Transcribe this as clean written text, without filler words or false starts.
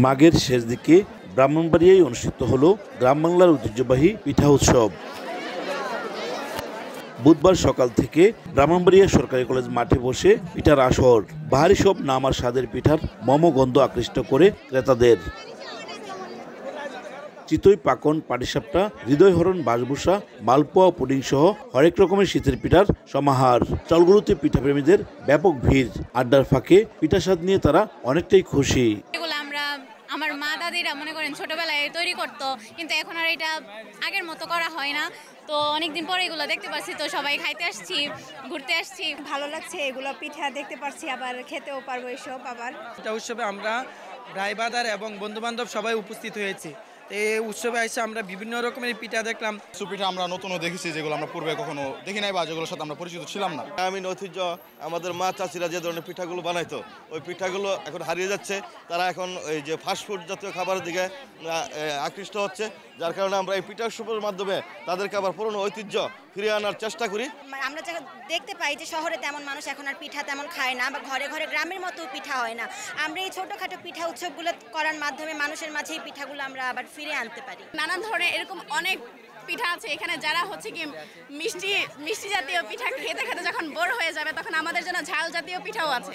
মাঘের শেষ দিকে ব্রাহ্মণবাড়িয়ায় অনুষ্ঠিত হলো গ্রাম বাংলার ঐতিহ্যবাহী পিঠা উৎসব। বুধবার সকাল থেকে ব্রাহ্মণবাড়িয়া সরকারি কলেজ মাঠে বসে পিঠার আসর। বাহারি সব নাম আর স্বাদের পিঠার মমগন্ধ আকৃষ্ট করে ক্রেতাদের। চিতই, পাকন, পাটিসাপটা, হৃদয়হরণ, বাসভূষা, মালপোয়া, পুডিং সহ হরেক রকমের শীতের পিঠার সমাহার। চলগুলোতে পিঠাপ্রেমীদের ব্যাপক ভিড়। আড্ডার ফাঁকে পিঠা স্বাদ নিয়ে তারা অনেকটাই খুশি। আমার মা দাদিরা মনে করেন ছোটবেলায় তৈরি করতো, কিন্তু এখন আর এটা আগের মতো করা হয় না। তো অনেকদিন পরে এগুলো দেখতে পাচ্ছি, তো সবাই খাইতে আসছি, ঘুরতে আসছি, ভালো লাগছে। এগুলো পিঠা দেখতে পারছি, আবার খেতেও পারবো এসব। আবার এটা উৎসবে আমরা ভাই বাদার এবং বন্ধু বান্ধব সবাই উপস্থিত হয়েছি। এই উৎসবে এসে আমরা বিভিন্ন রকমের পিঠা দেখলাম। পিঠা আমরা নতুনও দেখেছি, যেগুলো আমরা পূর্বে কখনো দেখি নাই বা যেগুলোর সাথে আমরা পরিচিত ছিলাম না। গ্রামীণ ঐতিহ্য, আমাদের মা চাচিরা যে ধরনের পিঠাগুলো বানাইতো, ওই পিঠাগুলো এখন হারিয়ে যাচ্ছে। তারা এখন এই যে ফাস্টফুড জাতীয় খাবারের দিকে আকৃষ্ট হচ্ছে, যার কারণে আমরা এই পিঠা উৎসবের মাধ্যমে তাদেরকে আবার পুরনো ঐতিহ্য ফিরিয়ে আনার চেষ্টা করি। আমরা দেখতে পাই যে শহরে তেমন মানুষ এখন আর পিঠা তেমন খায় না, বা ঘরে ঘরে গ্রামের মতো পিঠা হয় না। আমরা এই ছোটোখাটো পিঠা উৎসবগুলো করার মাধ্যমে মানুষের মাঝে এই পিঠাগুলো আমরা আবার ফিরে আনতে পারি। নানান ধরনের এরকম অনেক পিঠা আছে এখানে, যারা হচ্ছে কি মিষ্টি জাতীয় পিঠা খেতে খেতে যখন বোর হয়ে যাবে, তখন আমাদের জন্য ঝাল জাতীয় পিঠাও আছে।